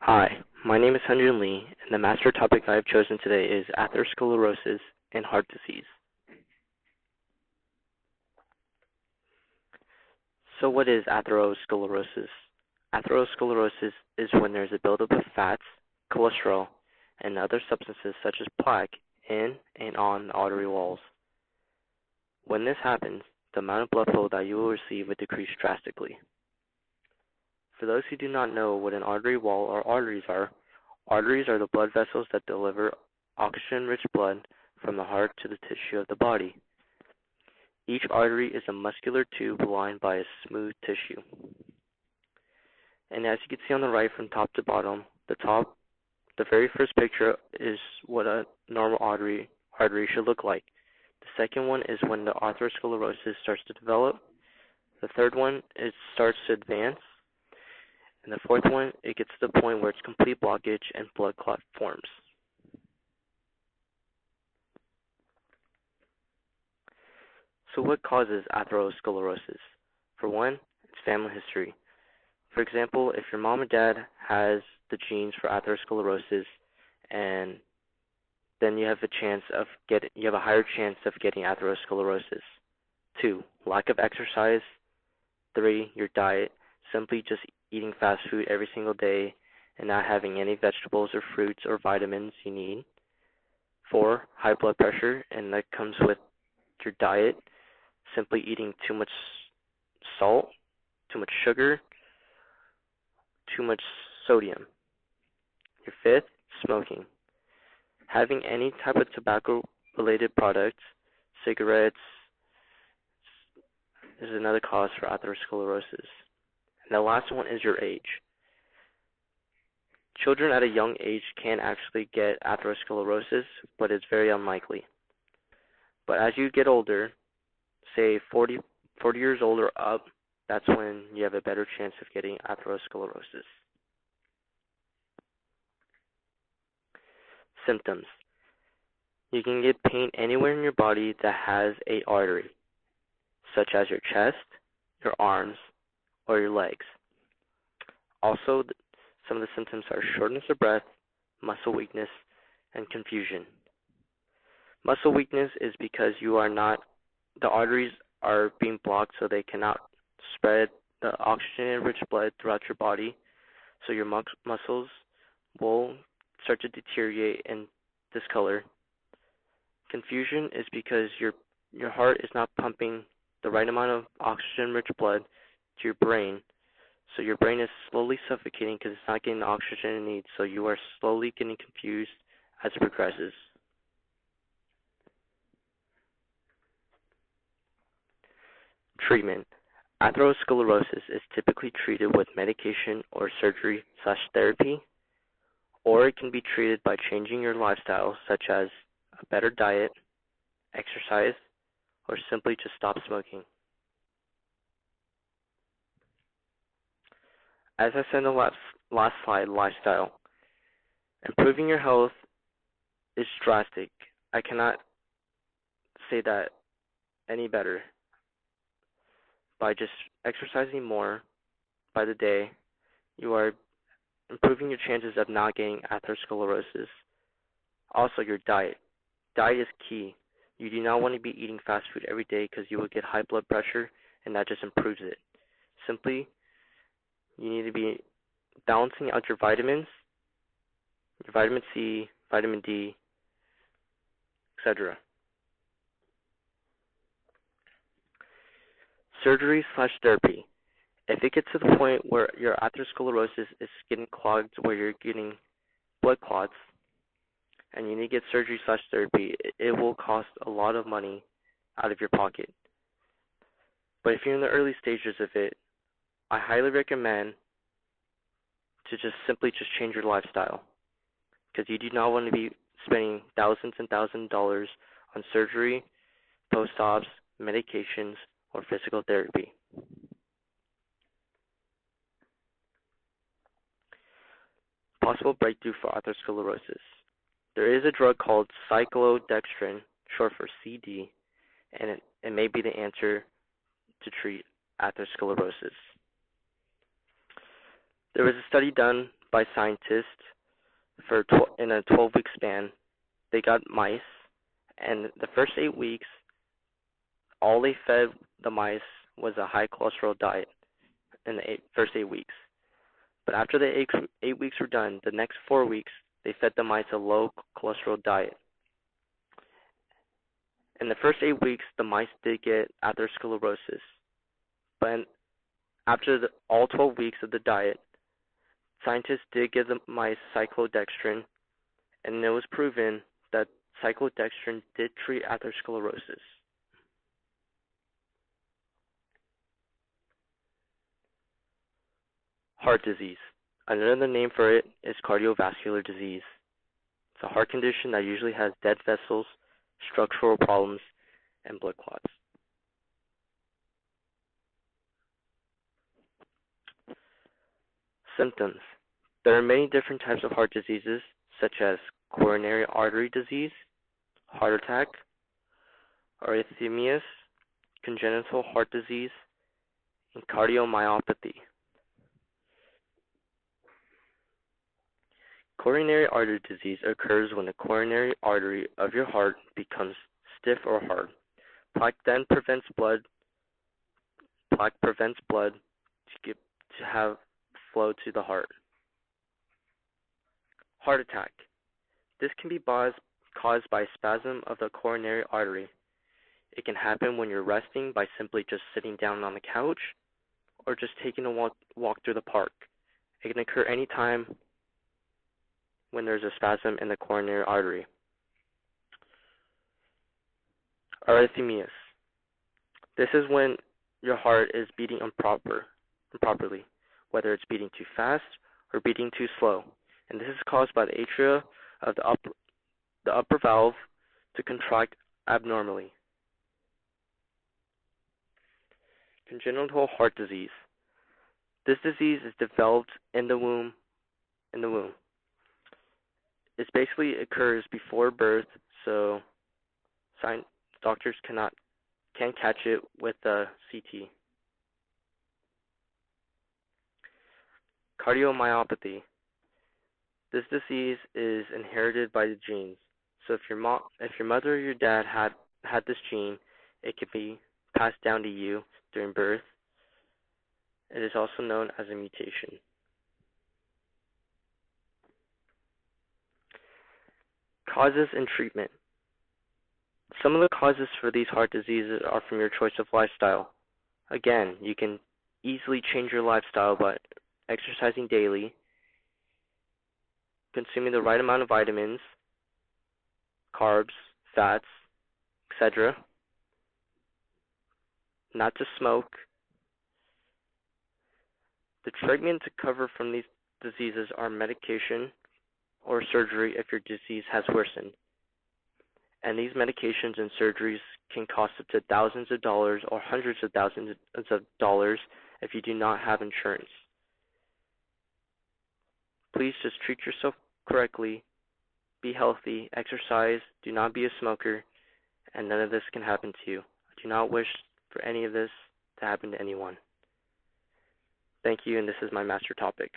Hi, my name is Hyunjin Lee, and the master topic I have chosen today is atherosclerosis and heart disease. So what is atherosclerosis? Atherosclerosis is when there's a buildup of fats, cholesterol, and other substances such as plaque in and on the artery walls. When this happens, the amount of blood flow that you will receive will decrease drastically. For those who do not know what an artery wall or arteries are the blood vessels that deliver oxygen-rich blood from the heart to the tissue of the body. Each artery is a muscular tube lined by a smooth tissue. And as you can see on the right from top to bottom, the very first picture is what a normal artery should look like. The second one is when the atherosclerosis starts to develop. The third one, it starts to advance. And the fourth one, it gets to the point where it's complete blockage and blood clot forms. So what causes atherosclerosis? For one, it's family history. For example, if your mom or dad has the genes for atherosclerosis, and then you have a higher chance of getting atherosclerosis. 2, lack of exercise. 3, your diet, simply just eating fast food every single day and not having any vegetables or fruits or vitamins you need. 4, high blood pressure, and that comes with your diet, simply eating too much salt, too much sugar, too much sodium. Your 5th, smoking. Having any type of tobacco-related products, cigarettes, is another cause for atherosclerosis. And the last one is your age. Children at a young age can actually get atherosclerosis, but it's very unlikely. But as you get older, say 40 years old or up, that's when you have a better chance of getting atherosclerosis. Symptoms. You can get pain anywhere in your body that has an artery, such as your chest, your arms, or your legs. Also, some of the symptoms are shortness of breath, muscle weakness, and confusion. Muscle weakness is because the arteries are being blocked so they cannot spread the oxygen-rich blood throughout your body, so your muscles will start to deteriorate and discolor. Confusion is because your heart is not pumping the right amount of oxygen-rich blood to your brain, so your brain is slowly suffocating because it's not getting the oxygen it needs, so you are slowly getting confused as it progresses. Treatment. Atherosclerosis is typically treated with medication or surgery/therapy, or it can be treated by changing your lifestyle, such as a better diet, exercise, or simply just stop smoking. As I said in the last slide, lifestyle. Improving your health is drastic. I cannot say that any better. By just exercising more by the day, you are improving your chances of not getting atherosclerosis. Also, your diet. Diet is key. You do not want to be eating fast food every day because you will get high blood pressure, and that just improves it. Simply, you need to be balancing out your vitamins, your vitamin C, vitamin D, etc. Surgery/therapy. If it gets to the point where your atherosclerosis is getting clogged, where you're getting blood clots, and you need to get surgery/therapy, it will cost a lot of money out of your pocket. But if you're in the early stages of it, I highly recommend to simply change your lifestyle, because you do not want to be spending thousands and thousands of dollars on surgery, post-ops, medications, or physical therapy. Possible breakthrough for atherosclerosis. There is a drug called cyclodextrin, short for CD, and it may be the answer to treat atherosclerosis. There was a study done by scientists in a 12-week span. They got mice, and the first 8 weeks, all they fed the mice was a high cholesterol diet in the first 8 weeks. But after the 8 weeks were done, the next 4 weeks, they fed the mice a low cholesterol diet. In the first 8 weeks, the mice did get atherosclerosis. But after all 12 weeks of the diet, scientists did give the mice cyclodextrin, and it was proven that cyclodextrin did treat atherosclerosis. Heart disease. Another name for it is cardiovascular disease. It's a heart condition that usually has dead vessels, structural problems, and blood clots. Symptoms. There are many different types of heart diseases, such as coronary artery disease, heart attack, arrhythmias, congenital heart disease, and cardiomyopathy. Coronary artery disease occurs when the coronary artery of your heart becomes stiff or hard. Plaque prevents blood to have flow to the heart. Heart attack. This can be caused by spasm of the coronary artery. It can happen when you're resting by simply just sitting down on the couch or just taking a walk through the park. It can occur anytime when there's a spasm in the coronary artery. Arrhythmias. This is when your heart is beating improperly, whether it's beating too fast or beating too slow, and this is caused by the atria of the upper valve to contract abnormally. Congenital heart disease. This disease is developed in the womb. It basically occurs before birth, so doctors can't catch it with the CT. Cardiomyopathy. This disease is inherited by the genes. So if your mother or your dad had this gene, it can be passed down to you during birth. It is also known as a mutation. Causes and treatment. Some of the causes for these heart diseases are from your choice of lifestyle. Again, you can easily change your lifestyle by exercising daily, consuming the right amount of vitamins, carbs, fats, etc. Not to smoke. The treatment to cover from these diseases are medication or surgery if your disease has worsened. And these medications and surgeries can cost up to thousands of dollars or hundreds of thousands of dollars if you do not have insurance. Please just treat yourself correctly, be healthy, exercise, do not be a smoker, and none of this can happen to you. I do not wish for any of this to happen to anyone. Thank you, and this is my master topic.